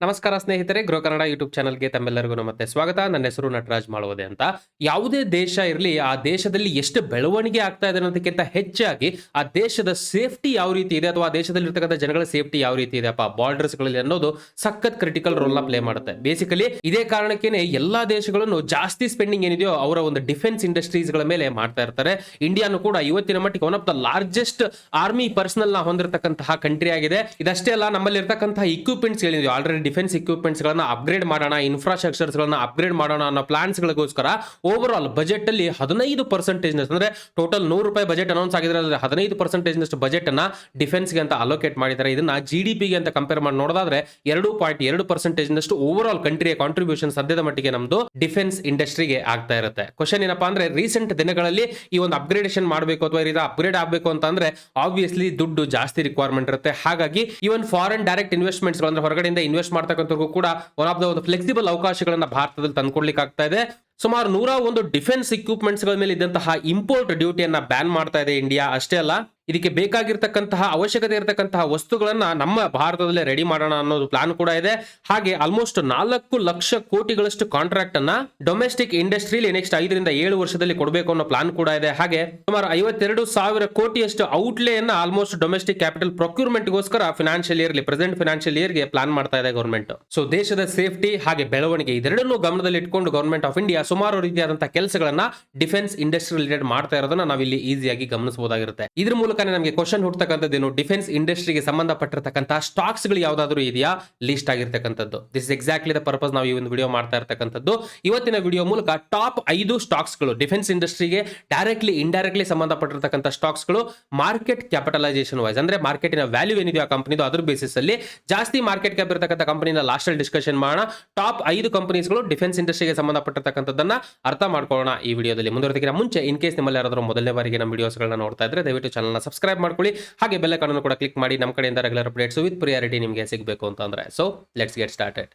ನಮಸ್ಕಾರ ಸ್ನೇಹಿತರೆ, ಗೃಹ ಕನ್ನಡ ಯೂಟ್ಯೂಬ್ ಚಾನಲ್ಗೆ ತಮ್ಮೆಲ್ಲರಿಗೂ ಮತ್ತೆ ಸ್ವಾಗತ. ನನ್ನ ಹೆಸರು ನಟರಾಜ್ ಮಾಳವದೆ ಅಂತ. ಯಾವುದೇ ದೇಶ ಇರಲಿ, ಆ ದೇಶದಲ್ಲಿ ಎಷ್ಟು ಬೆಳವಣಿಗೆ ಆಗ್ತಾ ಇದೆ ಅನ್ನೋದಕ್ಕಿಂತ ಹೆಚ್ಚಾಗಿ ಆ ದೇಶದ ಸೇಫ್ಟಿ ಯಾವ ರೀತಿ ಇದೆ ಅಥವಾ ಆ ದೇಶದಲ್ಲಿರ್ತಕ್ಕಂಥ ಜನಗಳ ಸೇಫ್ಟಿ ಯಾವ ರೀತಿ ಇದೆಯಪ್ಪ ಬಾರ್ಡರ್ಸ್ಗಳಲ್ಲಿ ಅನ್ನೋದು ಸಖತ್ ಕ್ರಿಟಿಕಲ್ ರೋಲ್ನ ಪ್ಲೇ ಮಾಡುತ್ತೆ. ಬೇಸಿಕಲಿ ಇದೇ ಕಾರಣಕ್ಕೇನೆ ಎಲ್ಲಾ ದೇಶಗಳನ್ನು ಜಾಸ್ತಿ ಸ್ಪೆಂಡಿಂಗ್ ಏನಿದೆಯೋ ಅವರ ಒಂದು ಡಿಫೆನ್ಸ್ ಇಂಡಸ್ಟ್ರೀಸ್ಗಳ ಮೇಲೆ ಮಾಡ್ತಾ ಇರ್ತಾರೆ. ಇಂಡಿಯಾನು ಕೂಡ ಇವತ್ತಿನ ಮಟ್ಟಿಗೆ one of the largest army personal ನ ಹೊಂದಿರತಕ್ಕಂತಹ ಕಂಟ್ರಿ ಆಗಿದೆ. ಇದಷ್ಟೇ ಅಲ್ಲ, ನಮ್ಮಲ್ಲಿ ಇರ್ತಕ್ಕಂತಹ ಇಕ್ವಿಪ್ಮೆಂಟ್ಸ್ ಏನಿದೆಯೋ ಆಲ್ರೆಡಿ ಡಿಫೆನ್ಸ್ ಇಕ್ವಿಪ್ಮೆಂಟ್ಸ್ ಗಳನ್ನ ಅಪ್ಗ್ರೇಡ್ ಮಾಡೋಣ, ಇನ್ಫ್ರಾಸ್ಟ್ರಕ್ಚರ್ಸ್ ಗಳನ್ನ ಅಪ್ಗ್ರೇಡ್ ಮಾಡೋಣ ಅನ್ನೋ ಪ್ಲಾನ್ಸ್ ಗಳಿಗೋಸ್ಕರ ಓವರ್ ಆಲ್ ಬಜೆಟ್ ಅಲ್ಲಿ 15% ಅಂದ್ರೆ ಟೋಟಲ್ ₹100 ಬಜೆಟ್ ಅನೌನ್ಸ್ ಆಗಿದ್ರೆ 15% ಬಜೆಟ್ ಅನ್ನ ಡಿಫೆನ್ಸ್ ಗೆ ಅಂತ ಅಲೋಕೇಟ್ ಮಾಡಿದ್ದಾರೆ. ಇದನ್ನ ಜಿಡಿಪಿ ಗೆ ಅಂತ ಕಂಪೇರ್ ಮಾಡಿ ನೋಡೋದಾದ್ರೆ 2.2% ಓವರ್ ಆಲ್ ಕಂಟ್ರಿಯ ಕಾಂಟ್ರಿಬ್ಯೂಷನ್ ಸದ್ಯದ ಮಟ್ಟಿಗೆ ನಮ್ದು ಡಿಫೆನ್ಸ್ ಇಂಡಸ್ಟ್ರಿಗೆ ಆಗ್ತಾ ಇರುತ್ತೆ. ಕ್ವಶನ್ ಏನಪ್ಪಾ ಅಂದ್ರೆ, ರೀಸೆಂಟ್ ದಿನಗಳಲ್ಲಿ ಈ ಒಂದು ಅಪ್ಗ್ರೇಡೇಷನ್ ಮಾಡಬೇಕು ಅಥವಾ ಈ ಅಪ್ಗ್ರೇಡ್ ಆಗಬೇಕು ಅಂತ ಅಂದ್ರೆ ಆಬ್ವಿಯಸ್ಲಿ ದುಡ್ಡು ಜಾಸ್ತಿ ರಿಕ್ವೈರ್ಮೆಂಟ್ ಇರುತ್ತೆ. ಹಾಗಾಗಿ ಇವನ್ ಫಾರಿನ್ ಡೈರೆಕ್ಟ್ ಇನ್ವೆಸ್ಟ್ಮೆಂಟ್ಸ್ ಅಂದ್ರೆ ಹೊರಗಡೆಯಿಂದ ಇನ್ವೆಸ್ಟ್ ಮಾಡ್ತಕ್ಕಂಥವ್ರಿಗೂ ಕೂಡ ಒನ್ ಆಫ್ ದ ಒಂದು ಫ್ಲೆಕ್ಸಿಬಲ್ ಅವಕಾಶಗಳನ್ನ ಭಾರತದಲ್ಲಿ ತಂದ್ಕೊಡ್ಲಿಕ್ಕೆ ಆಗ್ತಾ ಇದೆ. ಸುಮಾರು 101 ಡಿಫೆನ್ಸ್ ಇಕ್ವಿಪ್ಮೆಂಟ್ಸ್ ಗಳ ಮೇಲೆ ಇದ್ದಂತಹ ಇಂಪೋರ್ಟ್ ಡ್ಯೂಟಿಯನ್ನ ಬ್ಯಾನ್ ಮಾಡ್ತಾ ಇದೆ ಇಂಡಿಯಾ. ಅಷ್ಟೇ ಅಲ್ಲ, ಇದಕ್ಕೆ ಬೇಕಾಗಿರ್ತಕ್ಕಂತಹ ಅವಶ್ಯಕತೆ ಇರತಕ್ಕಂತಹ ವಸ್ತುಗಳನ್ನ ನಮ್ಮ ಭಾರತದಲ್ಲೇ ರೆಡಿ ಮಾಡೋಣ ಅನ್ನೋದು ಪ್ಲಾನ್ ಕೂಡ ಇದೆ. ಹಾಗೆ ಆಲ್ಮೋಸ್ಟ್ 4 ಲಕ್ಷ ಕೋಟಿಗಳಷ್ಟು ಕಾಂಟ್ರಾಕ್ಟ್ ಅನ್ನ ಡೊಮೆಸ್ಟಿಕ್ ಇಂಡಸ್ಟ್ರಿಯಲ್ಲಿ ನೆಕ್ಸ್ಟ್ 5 ರಿಂದ 7 ವರ್ಷದಲ್ಲಿ ಕೊಡಬೇಕು ಅನ್ನೋ ಪ್ಲಾನ್ ಕೂಡ ಇದೆ. ಹಾಗೆ ಸುಮಾರು 52,000 ಕೋಟಿಯಷ್ಟು ಔಟ್ಲೇ ಅನ್ನ ಆಲ್ಮೋಸ್ಟ್ ಡೊಮೆಸ್ಟಿಕ್ ಕ್ಯಾಪಿಟಲ್ ಪ್ರೊಕ್ಯೂರ್ಮೆಂಟ್ ಗೋಸ್ಕರ financial yearly present financial year ಗೆ ಪ್ಲಾನ್ ಮಾಡ್ತಾ ಇದೆ ಗವರ್ಮೆಂಟ್. ಸೊ ದೇಶದ ಸೇಫ್ಟಿ ಹಾಗೆ ಬೆಳವಣಿಗೆ ಇದೆರಡನ್ನೂ ಗಮನದಲ್ಲಿ ಇಟ್ಕೊಂಡು ಗವರ್ಮೆಂಟ್ ಆಫ್ ಇಂಡಿಯಾ ಸುಮಾರು ರೀತಿಯಾದಂತಹ ಕೆಲಸಗಳನ್ನ ಡಿಫೆನ್ಸ್ ಇಂಡಸ್ಟ್ರಿ ರಿಲೇಟೆಡ್ ಮಾಡ್ತಾ ಇರೋದನ್ನ ನಾವಿಲ್ಲಿ ಈಸಿಯಾಗಿ ಗಮನಿಸಬಹುದಾಗಿರುತ್ತೆ. ಇದ್ರ ಮೂಲಕ ನಮಗೆ ಕ್ವಶನ್ ಹುಟ್ಟತಕ್ಕಂಥದ್ದೇನು, ಡಿಫೆನ್ಸ್ ಇಂಡಸ್ಟ್ರಿಗೆ ಸಂಬಂಧಪಟ್ಟಿರ್ತಕ್ಕಂತಹ ಸ್ಟಾಕ್ಸ್ ಗಳು ಯಾವ್ದಾದ್ರು ಇದೆಯಾ ಲಿಸ್ಟ್ ಆಗಿರ್ತಕ್ಕಂಥದ್ದು. This is exactly the purpose ನಾವು ಈ ಒಂದು ವಿಡಿಯೋ ಮಾಡ್ತಾ ಇರ್ತಕ್ಕಂಥದ್ದು. ಇವತ್ತಿನ ವಿಡಿಯೋ ಮೂಲಕ ಟಾಪ್ 5 ಸ್ಟಾಕ್ಸ್ ಗಳು ಡಿಫೆನ್ಸ್ ಇಂಡಸ್ಟ್ರಿಗೆ ಡೈರೆಕ್ಟ್ಲಿ ಇಂಡೈರೆಕ್ಟ್ಲಿ ಸಂಬಂಧಪಟ್ಟಿರ್ತಕ್ಕಂಥ ಸ್ಟಾಕ್ಸ್ ಗಳು ಮಾರ್ಕೆಟ್ ಕ್ಯಾಪಿಟಲೈಸೇಷನ್ ವೈಸ್ ಅಂದ್ರೆ ಮಾರ್ಕೆಟಿನ ವ್ಯಾಲ್ಯೂ ಏನಿದೆಯೋ ಆ ಕಂಪನಿದು ಅದ್ರ ಬೇಸಿಸ್ ಅಲ್ಲಿ ಜಾಸ್ತಿ ಮಾರ್ಕೆಟ್ ಕ್ಯಾಪ್ ಇರತಕ್ಕಂಥ ಕಂಪನಿನ ಲಾಸ್ಟ್ ಅಲ್ಲಿ ಡಿಸ್ಕಷನ್ ಮಾಡೋಣ. ಟಾಪ್ 5 ಕಂಪನೀಸ್ಗಳು ಡಿಫೆನ್ಸ್ ಇಂಡಸ್ಟ್ರಿಗೆ ಸಂಬಂಧಪಟ್ಟಿರ್ತಕ್ಕಂಥದ್ದನ್ನ ಅರ್ಥ ಮಾಡ್ಕೊಳ್ಳೋಣ ಈ ವಿಡಿಯೋದಲ್ಲಿ. ಮುಂದುವರೆದಕ್ಕಿಂತ ಮುಂಚೆ ಇನ್ ಕೇಸ್ ನಿಮ್ಮಲ್ಲಿ ಯಾರಾದರೂ ಮೊದಲನೇ ಬಾರಿಗೆ ನಮ್ಮ ವಿಡಿಯೋಸ್ಗಳನ್ನ ನೋಡ್ತಾ ಇದ್ರೆ ದಯವಿಟ್ಟು ಚಾನಲ್ನ ಸಬ್ಸ್ಕ್ರೈಬ್ ಮಾಡ್ಕೊಳ್ಳಿ. ಹಾಗೆ ಬೆಲ್ ಐಕಾನ್ ಅನ್ನು ಕೂಡ ಕ್ಲಿಕ್ ಮಾಡಿ ನಮ್ಮ ಕಡೆಯಿಂದ ರೆಗ್ಯುಲರ್ ಅಪ್ಡೇಟ್ಸ್ ವಿತ್ ಪ್ರಿಯಾರಿಟಿ ನಿಮಗೆ ಸಿಗಬೇಕು ಅಂತಂದ್ರೆ. So let's get started.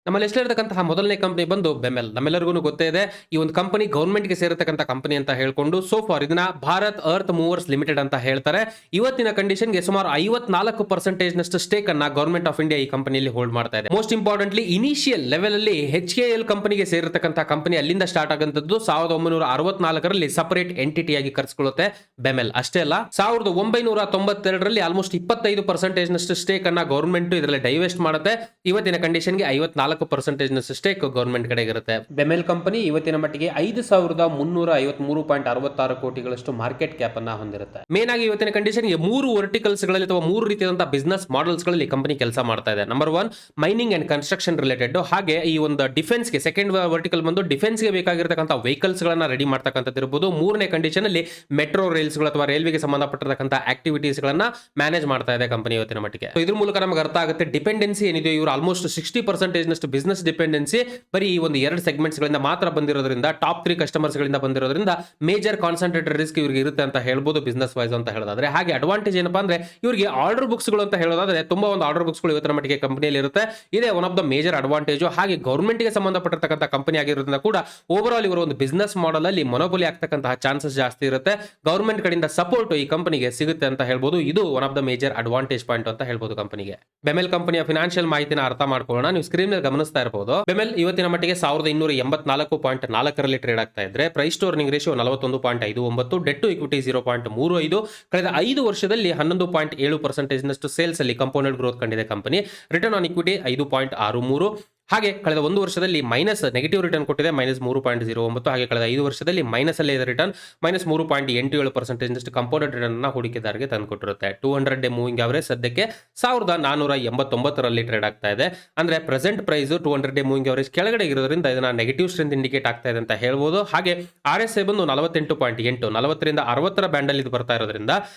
ನಮ್ಮಲ್ಲಿ ಎಷ್ಟಿರತಕ್ಕಂತಹ ಮೊದಲನೇ ಕಂಪನಿ ಬಂದು ಬೆಮೆಲ್. ನಮ್ಮೆಲ್ಲರಿಗೂ ಗೊತ್ತೇ ಇದೆ, ಈ ಒಂದು ಕಂಪನಿ ಗವರ್ಮೆಂಟ್ ಗೆ ಸೇರತಕ್ಕಂಥ ಕಂಪನಿ ಅಂತ ಹೇಳ್ಕೊಂಡು ಸೋ ಫಾರ್ ಇದನ್ನ ಭಾರತ್ ಅರ್ತ್ ಮೂವರ್ಸ್ ಲಿಮಿಟೆಡ್ ಅಂತ ಹೇಳ್ತಾರೆ. ಇವತ್ತಿನ ಕಂಡೀಷನ್ಗೆ ಸುಮಾರು 54% ನಷ್ಟು ಸ್ಟೇಕ್ ಅನ್ನ ಗವರ್ಮೆಂಟ್ ಆಫ್ ಇಂಡಿಯಾ ಈ ಕಂಪನಿಯಲ್ಲಿ ಹೋಲ್ಡ್ ಮಾಡ್ತಾ ಇದೆ. ಮೋಸ್ಟ್ ಇಂಪಾರ್ಟೆಂಟ್ಲಿ ಇನಿಷಿಯಲ್ ಲೆವೆಲ್ ಅಲ್ಲಿ HKL ಕಂಪನಿಗೆ ಸೇರಿರತಕ್ಕಂಥ ಕಂಪನಿ ಅಲ್ಲಿಂದ ಸ್ಟಾರ್ಟ್ ಆಗಂತದ್ದು 1964ರಲ್ಲಿ ಸಪರೇಟ್ ಎಂಟಿಟಿ ಆಗಿ ಕರೆಸ್ಕೊಳ್ಳುತ್ತೆ ಬೆಮೆಲ್. ಅಷ್ಟೇ ಅಲ್ಲ, 1992ರಲ್ಲಿ ಆಲ್ಮೋಸ್ಟ್ 25% ನಷ್ಟು ಸ್ಟೇಕ್ ಅನ್ನ ಗವರ್ಮೆಂಟ್ ಇದರಲ್ಲಿ ಡೈವೆಸ್ಟ್ ಮಾಡುತ್ತೆ. ಇವತ್ತಿನ ಕಂಡೀಷನ್ಗೆ 54% ಸ್ಟೇಕ್ ಗವರ್ಮೆಂಟ್ ಕಡೆಗೆ ಇರುತ್ತೆ. ಬೆಮೆಲ್ ಕಂಪನಿ ಇವತ್ತಿನ ಮಟ್ಟಿಗೆ 5,353.66 ಕೋಟಿಗಳಷ್ಟು ಮಾರ್ಕೆಟ್ ಕ್ಯಾಪ್ ಅನ್ನ ಹೊಂದಿರುತ್ತೆ. ಮೇನ್ ಆಗಿ ಇವತ್ತಿನ ಕಂಡೀಷನ್ಗೆ 3 ವರ್ಟಿಕಲ್ಸ್ ಗಳಲ್ಲಿ ಅಥವಾ 3 ರೀತಿಯಾದಂತಹ ಬಿಸ್ನೆಸ್ ಮಾಡೆಲ್ಸ್ ಗಳಲ್ಲಿ ಕಂಪನಿ ಕೆಲಸ ಮಾಡ್ತಾ ಇದೆ. Number 1 mining and construction related. ಹಾಗೆ ಈ ಒಂದು ಡಿಫೆನ್ಸ್ ಗೆ ಸೆಕೆಂಡ್ ವರ್ಟಿಕಲ್ ಬಂದು ಡಿಫೆನ್ಸ್ ಗೆ ಬೇಕಾಗಿರತಕ್ಕಂಥ ವೆಹಿಕಲ್ಸ್ ಗಳನ್ನ ರೆಡಿ ಮಾಡ್ತಕ್ಕಂಥದ್ದು ಇರಬಹುದು. ಮೂರನೇ ಕಂಡೀಷನ್ ಅಲ್ಲಿ ಮೆಟ್ರೋ ರೈಲ್ಸ್ ಗಳು ಅಥವಾ ರೈಲ್ವೆಗೆ ಸಂಬಂಧಪಟ್ಟಿರತಕ್ಕಂಥ ಆಕ್ಟಿವಿಟೀಸ್ ಗಳನ್ನ ಮ್ಯಾನೇಜ್ ಮಾಡ್ತಾ ಇದೆ ಕಂಪನಿ ಇವತ್ತಿನ ಮಟ್ಟಿಗೆ. ಇದ್ರ ಮೂಲಕ ನಮಗೆ ಅರ್ಥ ಆಗುತ್ತೆ ಡಿಪೆಂಡೆನ್ಸಿ ಏನಿದೆ ಇವರು ಆಲ್ಮೋಸ್ಟ್ 60% ಬಿಸ್ನೆಸ್ ಡಿಪೆಂಡೆನ್ಸಿ ಬರೀ ಈ ಒಂದು 2 ಸೆಗ್ಮೆಂಟ್ಸ್ ಗಳಿಂದ ಮಾತ್ರ ಬಂದಿರೋದ್ರಿಂದ, ಟಾಪ್ 3 ಕಸ್ಟಮರ್ಸ್ ಗಳಿಂದ ಬಂದಿರೋದ್ರಿಂದ ಮೇಜರ್ ಕಾನ್ಸಂಟ್ರೇಟೆಡ್ ರಿಸ್ಕ್ ಇವರಿಗೆ ಇರುತ್ತೆ ಅಂತ ಹೇಳ್ಬೋದು ಬಿಸ್ನೆಸ್ ವೈಸ್ ಅಂತ ಹೇಳೋದಾದ್ರೆ. ಹಾಗೆ ಅಡ್ವಾಂಟೇಜ್ ಏನಪ್ಪಾ ಅಂದ್ರೆ ಇವರಿಗೆ ಆರ್ಡರ್ ಬುಕ್ಸ್ ಗಳು ಅಂತ ಹೇಳೋದಾದ್ರೆ ತುಂಬಾ ಒಂದು ಆರ್ಡರ್ ಬುಕ್ಸ್ ಗಳು ಇವತ್ತಿನ ಮಟ್ಟಿಗೆ ಕಂಪನಿಯಲ್ಲಿ ಇರುತ್ತೆ. ಇದೇ one of the major advantage. ಹಾಗೆ ಗವರ್ಮೆಂಟ್ ಗೆ ಸಂಬಂಧಪಟ್ಟಿರ್ತಕ್ಕಂಥ ಕಂಪನಿ ಆಗಿರೋದ್ರಿಂದ ಕೂಡ ಓವರ್ ಆಲ್ ಇವರ ಒಂದು ಬಿಸ್ನೆಸ್ ಮಾಡೆಲ್ ಅಲ್ಲಿ ಮೊನೋಪೊಲಿ ಆಗ್ತಕ್ಕಂತಹ ಚಾನ್ಸಸ್ ಜಾಸ್ತಿ ಇರುತ್ತೆ. ಗವರ್ಮೆಂಟ್ ಕಡೆಯಿಂದ ಸಪೋರ್ಟ್ ಈ ಕಂಪನಿಗೆ ಸಿಗುತ್ತೆ ಅಂತ ಹೇಳ್ಬೋದು. ಇದು one of the major advantage point ಅಂತ ಹೇಳ್ಬೋದು ಕಂಪನಿಗೆ. ಬೆಮೆಲ್ ಕಂಪನಿಯ ಫಿನಾನ್ಷಿಯಲ್ ಮಾಹಿತಿನ ಅರ್ಥ ಮಾಡ್ಕೊಳ್ಳೋಣ. ನೀವು ಸ್ಕ್ರೀನ್ ಮೇಲೆ ಗಮನಿಸ್ತಾ ಇರಬಹುದು. ಬೆಮೆಲ್ ಇವತ್ತಿನ ಮಟ್ಟಿಗೆ 1284.4ರಲ್ಲಿ ಟ್ರೇಡ್ ಆಗ್ತಾ ಇದ್ರೆ price to earning ratio 41.59, debt to equity 0.35. ಕಳೆದ 5 ವರ್ಷದಲ್ಲಿ 11.7% ನಷ್ಟು ಸೇಲ್ಸ್ ಅಲ್ಲಿ ಕಂಪೌಂಡೆಡ್ ಗ್ರೋತ್ ಕಂಡಿದೆ ಕಂಪನಿ. Return on equity 5.63. ಹಾಗೆ ಕಳೆದ 1 ವರ್ಷದಲ್ಲಿ ಮೈನಸ್ ನೆಗೆಟಿವ್ ರಿಟರ್ನ್ ಕೊಟ್ಟಿದೆ -3.09. ಹಾಗೆ ಕಳೆದ 5 ವರ್ಷದಲ್ಲಿ ಮೈನಸ್ ಅಲ್ಲೇ ಇದೆ ರಿಟರ್ನ್ -3.87% ನಷ್ಟು ಕಂಪೌಂಡೆಡ್ ರಿಟರ್ನ್ ಅನ್ನ ಹೂಡಿಕೆದಾರರಿಗೆ ತಂದುಕೊಟ್ಟಿರುತ್ತೆ. 200 ಡೇ ಮೂವಿಂಗ್ ಅವರೇಜ್ ಸದ್ಯಕ್ಕೆ 1489ರಲ್ಲಿ ಟ್ರೇಡ್ ಆಗ್ತಾ ಇದೆ. ಅಂದ್ರೆ present price 200 day moving average ಕೆಳಗಡೆ ಇರೋದ್ರಿಂದ ಇದನ್ನ ನೆಗೆಟಿವ್ ಸ್ಟ್ರೆಂತ್ ಇಂಡಿಕೇಟ್ ಆಗ್ತಾ ಇದೆ ಅಂತ ಹೇಳ್ಬೋದು. ಹಾಗೆ RSI ಬಂದು 48.8, 40ರಿಂದ 60ರ ಬ್ಯಾಂಡ್ ಅಲ್ಲಿ ಇದು ಬರ್ತಾ ಇರೋದ್ರಿಂದ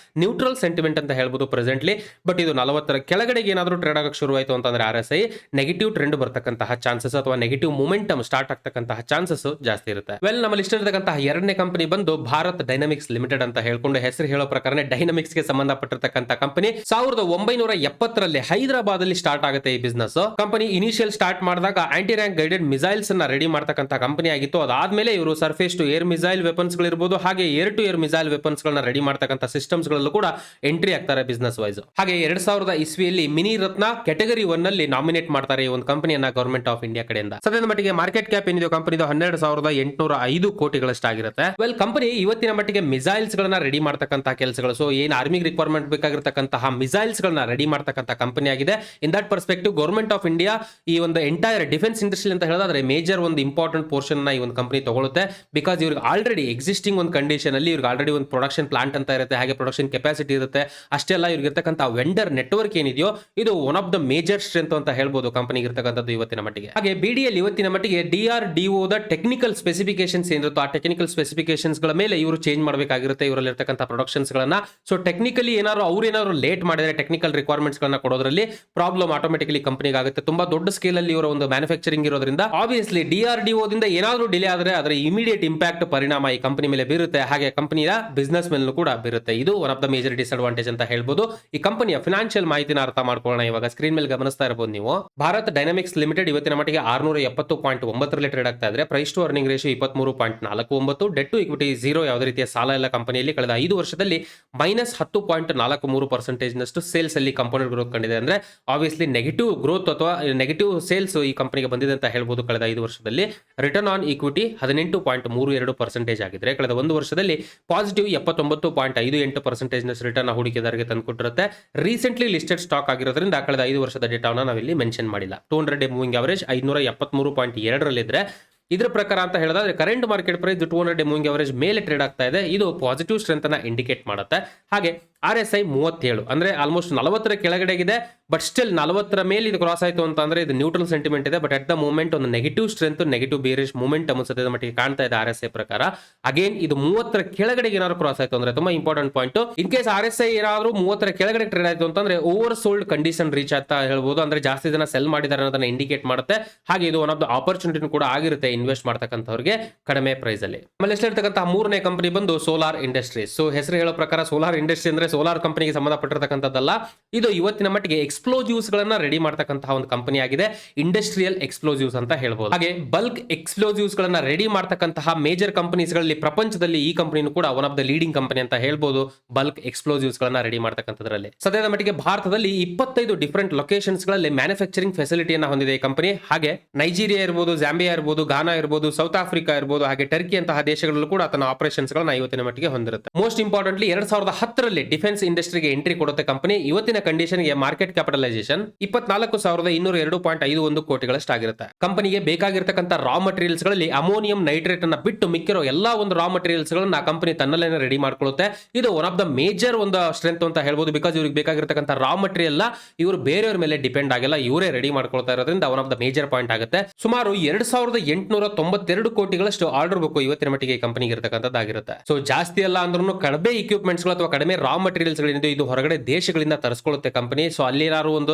ನ್ಯೂಟ್ರಲ್ ಸೆಂಟಿಮೆಂಟ್ ಅಂತ ಹೇಳ್ಬೋದು ಪ್ರೆಸೆಂಟ್ಲಿ. ಬಟ್ ಇದು 40ರ ಕೆಳಗಡೆ ಏನಾದರೂ ಟ್ರೇಡ್ ಆಗಕ್ಕೆ ಶುರುವಾಯಿತು ಅಂತಂದ್ರೆ RSI ನೆಗೆಟಿವ್ ಟ್ರೆಂಡ್ ಬರ್ತಕ್ಕಂಥ ಆಗ್ತಕ್ಕಂತಹ ಚಾನ್ಸಸ್ ಅಥವಾ ನೆಗೆಟಿವ್ ಮೂಮೆಂಟಮ್ ಸ್ಟಾರ್ಟ್ ಆಗ್ತಕ್ಕಂತಹ ಚಾನ್ಸಸ್ ಜಾಸ್ತಿ ಇರುತ್ತೆ. ವೆಲ್, ನಮ್ಮ ಲಿಸ್ಟ್ ಇರತಕ್ಕಂತಹ ಎರಡನೇ ಕಂಪನಿ ಬಂದು ಭಾರತ್ ಡೈನಮಿಕ್ಸ್ ಲಿಮಿಟೆಡ್ ಅಂತ ಹೇಳ್ಕೊಂಡು ಹೆಸರು ಹೇಳೋ ಪ್ರಕಾರ ಡೈನಮಿಕ್ಸ್ ಗೆ ಸಂಬಂಧಪಟ್ಟಿರ್ತಕ್ಕಂಥ ಕಂಪನಿ 1970ರಲ್ಲಿ ಹೈದರಾಬಾದ್ ಅಲ್ಲಿ ಸ್ಟಾರ್ಟ್ ಆಗುತ್ತೆ ಈ ಬಿಸ್ನೆಸ್. ಕಂಪನಿ ಇನಿಷಿಯಲ್ ಸ್ಟಾರ್ಟ್ ಮಾಡಿದಾಗ ಆಂಟಿ ರ್ಯಾಂಕ್ ಗೈಡೆಡ್ ಮಿಸೈಲ್ಸ್ ಅನ್ನ ರೆಡಿ ಮಾಡ್ತಕ್ಕಂಥ ಕಂಪನಿ ಆಗಿತ್ತು. ಅದಾದ್ಮೇಲೆ ಇವರು surface to air missile weapons ಗಳಿರ್ಬೋದು, ಹಾಗೆ air to air missile weapons ಗಳನ್ನ ರೆಡಿ ಮಾಡ್ತಕ್ಕಂಥ ಸಿಸ್ಟಮ್ಸ್ ಗಳಲ್ಲೂ ಕೂಡ ಎಂಟ್ರಿ ಆಗ್ತಾರೆ ಬಿಸ್ನೆಸ್ ವೈಸ್. ಹಾಗೆ 2000 ಇಸ್ವಿಯಲ್ಲಿ ಮಿನಿ ರತ್ನ ಕ್ಯಾಟಗರಿ 1 ನಲ್ಲಿ ನಾಮಿನೇಟ್ ಮಾಡ್ತಾರೆ ಈ ಒಂದು ಕಂಪನಿಯನ್ನ ಗವರ್ಮೆಂಟ್ ಆಫ್ ಇಂಡಿಯಾ ಕಡೆಯಿಂದ. ಸದ್ಯದ ಮಟ್ಟಿಗೆ ಮಾರ್ಕೆಟ್ ಕ್ಯಾಪ್ ಏನಿದೆ ಕಂಪನಿದು 12,805 ಕೋಟಿಗಳಷ್ಟಾಗಿರುತ್ತೆ. ವೆಲ್, ಕಂಪನಿ ಇವತ್ತಿನ ಮಟ್ಟಿಗೆ ಮಿಸೈಲ್ಸ್ ಗಳನ್ನ ರೆಡಿ ಮಾಡ್ತಕ್ಕಂತಹ ಕೆಲಸಗಳು, ಸೊ ಏನ್ ಆರ್ಮಿಗೆ ರಿಕ್ವೈರ್ಮೆಂಟ್ ಬೇಕಾಗಿರ್ತಕ್ಕಂತಹ ಮಿಸೈಲ್ಸ್ ಗಳನ್ನ ರೆಡಿ ಮಾಡ್ತಕ್ಕಂಥ ಕಂಪನಿ ಆಗಿದೆ. In that perspective government of India ಈ ಒಂದು ಎಂಟೈರ್ ಡಿಫೆನ್ಸ್ ಇಂಡಸ್ಟ್ರಿ ಅಂತ ಹೇಳಿದ್ರೆ ಮೇಜರ್ ಒಂದು ಇಂಪಾರ್ಟೆಂಟ್ ಪೋರ್ಷನ್ ನ ಈ ಒಂದು ಕಂಪನಿ ತಗೊಳುತ್ತೆ. ಬಿಕಾಸ್ ಇವ್ರಿಗೆ ಆಲ್ರೆಡಿ ಎಕ್ಸಿಸ್ಟಿಂಗ್ ಒಂದು ಕಂಡೀಷನ್ ಅಲ್ಲಿ ಇವ್ರಿಗೆ ಆಲ್ರೆಡಿ ಒಂದು ಪ್ರೊಡಕ್ಷನ್ ಪ್ಲಾಂಟ್ ಅಂತ ಇರುತ್ತೆ, ಹಾಗೆ ಪ್ರೊಡಕ್ಷನ್ ಕೆಪಾಸಿಟಿ ಇರುತ್ತೆ. ಅಷ್ಟೇ ಅಲ್ಲ, ಇವ್ರಿಗೆ ಇರ್ತಕ್ಕಂಥ ವೆಂಡರ್ ನೆಟ್ವರ್ಕ್ ಏನಿದೆಯೋ ಇದು one of the major strength ಅಂತ ಹೇಳ್ಬೋದು ಕಂಪನಿಗೆ ಇರ್ತಕ್ಕಂಥದ್ದು ಇವತ್ತಿನ ಮಟ್ಟಿಗೆ. ಹಾಗೆ ಬಿಡಿಎಲ್ ಇವತ್ತಿನ ಮಟ್ಟಿಗೆ DRDO ದ ಟೆಕ್ನಿಕಲ್ ಸ್ಪೆಸಿಫಿಕೇಶನ್ಸ್ ಏನಿರುತ್ತೋ ಆ ಟೆಕ್ನಿಕಲ್ ಸ್ಪೆಸಿಫಿಕೇಶನ್ಸ್ ಗಳ ಮೇಲೆ ಇವರು ಚೇಂಜ್ ಮಾಡಬೇಕಾಗಿರುತ್ತೆ ಇವರಲ್ಲಿ ಇರ್ತಕ್ಕಂಥ ಪ್ರೊಡಕ್ಷನ್ಸ್ ಗಳನ್ನ. ಸೊ ಟೆಕ್ನಿಕಲಿ ಏನಾದ್ರು ಲೇಟ್ ಮಾಡಿದ್ರೆ ಟೆಕ್ನಿಕಲ್ ರಿಕ್ವೈರ್ಮೆಂಟ್ಸ್ ಗಳನ್ನ ಕೊಡೋದ್ರಲ್ಲಿ ಪ್ರಾಬ್ಲಮ್ ಆಟೋಮೆಟಿಕಲಿ ಕಂಪನಿಗೆ ಆಗುತ್ತೆ. ತುಂಬಾ ದೊಡ್ಡ ಸ್ಕೇಲ್ ಅಲ್ಲಿ ಇವರ ಒಂದು ಮ್ಯಾನುಫ್ಯಾಕ್ಚರಿಂಗ್ ಇರೋದ್ರಿಂದ ಆಬ್ವಿಯಸ್ಲಿ DRDO ದಿಂದ ಏನಾದರೂ ಡಿಲೇ ಆದ್ರೆ ಅದರ ಇಮಿಡಿಯೇಟ್ ಇಂಪ್ಯಾಕ್ಟ್ ಪರಿಣಾಮ ಈ ಕಂಪನಿ ಮೇಲೆ ಬೀರುತ್ತೆ, ಹಾಗೆ ಕಂಪನಿಯ ಬಿಸ್ನೆಸ್ ಮೇಲೂ ಕೂಡ ಬೀರುತ್ತೆ. ಇದು one of the major disadvantage ಅಂತ ಹೇಳ್ಬೋದು. ಈ ಕಂಪನಿಯ ಫಿನಾನ್ಷಿಯಲ್ ಮಾಹಿತಿನ ಅರ್ಥ ಮಾಡ್ಕೊಳ್ಳೋಣ. ಇವಾಗ ಸ್ಕ್ರೀನ್ ಮೇಲೆ ಗಮನಿಸ್ತಾ ಇರಬಹುದು ನೀವು. ಭಾರತ್ ಡೈನಮಿಕ್ಸ್ ಲಿಮಿಟೆಡ್ ಇವತ್ತಿನ ಮಟ್ಟಿಗೆ 670.9 ಟ್ರೇಡ್ ಆಗ್ತಾ ಇದ್ರೆ. Price to earning ratio 23.49, debt to equity 0, ಯಾವುದೇ ರೀತಿಯ ಸಾಲ ಇಲ್ಲ ಕಂಪನಿಯಲ್ಲಿ. ಕಳೆದ 5 ವರ್ಷದಲ್ಲಿ -10.43% ನಷ್ಟು ಸೇಲ್ಸ್ ಅಲ್ಲಿ ಕಾಂಪೌಂಡೆಡ್ ಗ್ರೋತ್ ಕಂಡಿದೆ. ಅಂದ್ರೆ ಆಬ್ವಿಯಸ್ಲಿ ನೆಗೆಟಿವ್ ಗ್ರೋತ್ ಅಥವಾ ನೆಗೆಟಿವ್ ಸೇಲ್ಸ್ ಈ ಕಂಪನಿಗೆ ಬಂದಿದೆ ಅಂತ ಹೇಳ್ಬೋದು ಕಳೆದ 5 ವರ್ಷದಲ್ಲಿ. ರಿಟರ್ನ್ ಆನ್ ಈಕ್ವಿಟಿ 18.32% ಆಗಿದ್ರೆ ಕಳೆದ 1 ವರ್ಷದಲ್ಲಿ ಪಾಸಿಟಿವ್ 79.58% ನಷ್ಟು ರಿಟರ್ನ್ ಹೂಡಿಕೆದಾರರಿಗೆ ತಂದುಕೊಟ್ಟಿರುತ್ತೆ. ರೀಸೆಂಟ್ಲಿ ಲಿಸ್ಟೆಡ್ ಸ್ಟಾಕ್ ಆಗಿರೋದ್ರಿಂದ ಕಳೆದ 5 ವರ್ಷದ ಡೇಟಾವನ್ನು ನಾವಿಲ್ಲಿ ಮೆನ್ಷನ್ ಮಾಡಿಲ್ಲ. 200 ಡೇ ಮೂವಿಂಗ್ ಅವರೇಜ್ 573.2 ಇದರ ಪ್ರಕಾರ ಅಂತ ಹೇಳಿದ್ರೆ current market price 200 day moving average ಮೇಲೆ ಟ್ರೇಡ್ ಆಗ್ತಾ ಇದೆ. ಇದು ಪಾಸಿಟಿವ್ ಸ್ಟ್ರೆಂತ್ ಅನ್ನ ಇಂಡಿಕೇಟ್ ಮಾಡುತ್ತೆ. ಹಾಗೆ RSI 37 ಅಂದ್ರೆ ಆಲ್ಮೋಸ್ಟ್ 40ರ ಕೆಳಗಡೆಗಿದೆ. ಬಟ್ ಸ್ಟಿಲ್ 40ರ ಮೇಲೆ ಇದು ಕ್ರಾಸ್ ಆಯ್ತು ಅಂತ ಅಂದ್ರೆ ಇದು ನ್ಯೂಟ್ರಲ್ ಸೆಂಟಿಮೆಂಟ್ ಇದೆ. ಬಟ್ ಅಟ್ ದ ಮೂಮೆಂಟ್ ಒಂದು negative strength, negative bearish moment ಸದ್ಯದ ಮಟ್ಟಿಗೆ ಕಾಣ್ತಾ ಇದೆ RSI ಪ್ರಕಾರ. ಅಗೇನ್ ಇದು 30ರ ಕೆಳಗಡೆಗೆ ಏನಾದ್ರು ಕ್ರಾಸ್ ಆಯ್ತು ಅಂದ್ರೆ ತುಂಬಾ important point. In case RSI ಏನಾದ್ರು 30ರ ಕೆಳಗಡೆ ಟ್ರೇಡ್ ಆಯ್ತು ಅಂತಂದ್ರೆ ಓವರ್ ಸೋಲ್ಡ್ ಕಂಡೀಷನ್ ರೀಚ್ ಆಗ್ತಾ ಹೇಳ್ಬೋದು. ಅಂದ್ರೆ ಜಾಸ್ತಿ ಜನ ಸೆಲ್ ಮಾಡಿದ್ದಾರೆ ಅನ್ನೋದನ್ನ ಇಂಡಿಕೇಟ್ ಮಾಡುತ್ತೆ. ಹಾಗೆ ಇದು ಒನ್ ಆಫ್ ದ ಆಪರ್ಚುನಿಟಿ ಕೂಡ ಆಗಿರುತ್ತೆ ಇನ್ವೆಸ್ಟ್ ಮಾಡ್ತಕ್ಕಂಥವ್ರಿಗೆ ಕಡಿಮೆ ಪ್ರೈಸ್ ಅಲ್ಲಿ. ಆಮೇಲೆ ಇರ್ತಕ್ಕಂತಹ 3ನೇ ಕಂಪನಿ ಬಂದು ಸೋಲಾರ್ ಇಂಡಸ್ಟ್ರೀಸ್. ಸೊ ಹೆಸರು ಹೇಳೋ ಪ್ರಕಾರ ಸೋಲಾರ್ ಇಂಡಸ್ಟ್ರಿ ಅಂದ್ರೆ ಸೋಲಾರ್ ಕಂಪನಿಗೆ ಸಂಬಂಧಪಟ್ಟಿರ್ತಕ್ಕಂಥದ್ದಲ್ಲ. ಇದು ಇವತ್ತಿನ ಮಟ್ಟಿಗೆ ಎಕ್ಸ್ಪ್ಲೋಸಿವ್ಸ್ ಗಳನ್ನ ರೆಡಿ ಮಾಡ್ತಕ್ಕಂತಹ ಒಂದು ಕಂಪನಿ ಆಗಿದೆ. ಇಂಡಸ್ಟ್ರಿಯಲ್ ಎಕ್ಸ್ಪ್ಲೋಸಿವ್ಸ್ ಅಂತ ಹೇಳ್ಬೋದು. ಹಾಗೆ ಬಲ್ಕ್ ಎಕ್ಸ್ಪ್ಲೋಸಿವ್ಸ್ ಗಳನ್ನ ರೆಡಿ ಮಾಡ್ತಕ್ಕಂತಹ ಮೇಜರ್ ಕಂಪನೀಸ್ ಗಳಲ್ಲಿ ಪ್ರಪಂಚದಲ್ಲಿ ಈ ಕಂಪನಿನೂ ಕೂಡ one of the leading company ಅಂತ ಹೇಳ್ಬೋದು. ಬಲ್ಕ್ ಎಕ್ಸ್ಪ್ಲೋಸಿವ್ಸ್ ಗಳನ್ನ ರೆಡಿ ಮಾಡ್ತಕ್ಕಂಥದ್ರಲ್ಲಿ ಸದ್ಯದ ಮಟ್ಟಿಗೆ ಭಾರತದಲ್ಲಿ 25 ಡಿಫರೆಂಟ್ ಲೊಕೇಶನ್ಸ್ ಗಳಲ್ಲಿ ಮ್ಯಾನುಫ್ಯಾಕ್ಚರಿಂಗ್ ಫೆಸಿಲಿಟಿಯನ್ನ ಹೊಂದಿದೆ ಈ ಕಂಪನಿ. ಹಾಗೆ ನೈಜೀರಿಯಾ ಇರಬಹುದು, ಜಾಂಬಿಯಾ ಇರಬಹುದು, ಘಾನಾ ಇರಬಹುದು, ಸೌತ್ ಆಫ್ರಿಕಾ ಇರಬಹುದು, ಹಾಗೆ ಟರ್ಕಿ ಅಂತಹ ದೇಶಗಳಲ್ಲೂ ಕೂಡ ತನ್ನ ಆಪರೇಷನ್ಸ್ ಗಳನ್ನ ಇವತ್ತಿನ ಮಟ್ಟಿಗೆ ಹೊಂದಿರುತ್ತೆ. ಮೋಸ್ಟ್ ಇಂಪಾರ್ಟೆಂಟ್ಲಿ 2010ರಲ್ಲಿ ಡಿಫೆನ್ಸ್ ಇಂಡಸ್ಟ್ರಿಗೆ ಎಂಟ್ರಿ ಕೊಡುತ್ತೆ ಕಂಪನಿ. ಇವತ್ತಿನ ಕಂಡೀಷನ್ಗೆ ಮಾರ್ಕೆಟ್ ಕ್ಯಾಪಿಟಲೈಸೇಷನ್ 24,201.51 ಕೋಟಿಗಳಷ್ಟಾಗಿರುತ್ತೆ. ಕಂಪನಿಗೆ ಬೇಕಾಗಿರ್ತಕ್ಕಂಥ ರಾ ಮಟೀರಿಯಲ್ಸ್ ಗಳಲ್ಲಿ ಅಮೋನಿಯಂ ನೈಟ್ರೇಟ್ ಅನ್ನ ಬಿಟ್ಟು ಮಿಕ್ಕಿರೋ ಎಲ್ಲಾ ಒಂದು ರಾ ಮಟೀರಿಯಲ್ಸ್ ಗಳನ್ನ ಕಂಪನಿ ತನ್ನಲ್ಲೇನೆ ರೆಡಿ ಮಾಡ್ಕೊಳ್ಳುತ್ತೆ. ಇದು ಒನ್ ಆಫ್ ದ ಮೇಜರ್ ಒಂದು ಸ್ಟ್ರೆಂತ್ ಅಂತ ಹೇಳ್ಬೋದು. ಬಿಕಾಸ್ ಇವ್ರಿಗೆ ಬೇಕಾಗಿರ್ತಕ್ಕಂಥ ರಾ ಮಟೀರಿಯಲ್ ಇವರು ಬೇರೆಯವ್ರ ಮೇಲೆ ಡಿಪೆಂಡ್ ಆಗಿಲ್ಲ, ಇವರೇ ರೆಡಿ ಮಾಡ್ಕೊಳ್ತಾ ಇರೋದ್ರಿಂದ one of the major point ಆಗುತ್ತೆ. ಸುಮಾರು 2,892 ಕೋಟಿಗಳಷ್ಟು ಆರ್ಡರ್ ಬುಕ್ ಇವತ್ತಿನ ಮಟ್ಟಿಗೆ ಕಂಪನಿಗೆ ಇರತಕ್ಕಂಥದ್ದಾಗಿರುತ್ತೆ. ಸೊ ಜಾಸ್ತಿ ಅಲ್ಲ ಅಂದ್ರೂ ಕಡಿಮೆ ಇಕ್ವಿಪ್ಮೆಂಟ್ಸ್ ಗಳು ಅಥವಾ ಕಡಿಮೆ ರಾ ಮಟೀರಿಯಲ್ಸ್ ಗಳಿಂದ ಇದು ಹೊರಗಡೆ ದೇಶಗಳಿಂದ ತರಿಸ್ಕೊಳ್ಳುತ್ತೆ ಕಂಪನಿ. ಸೊ ಅಲ್ಲಿ ಏನಾದ್ರು ಒಂದು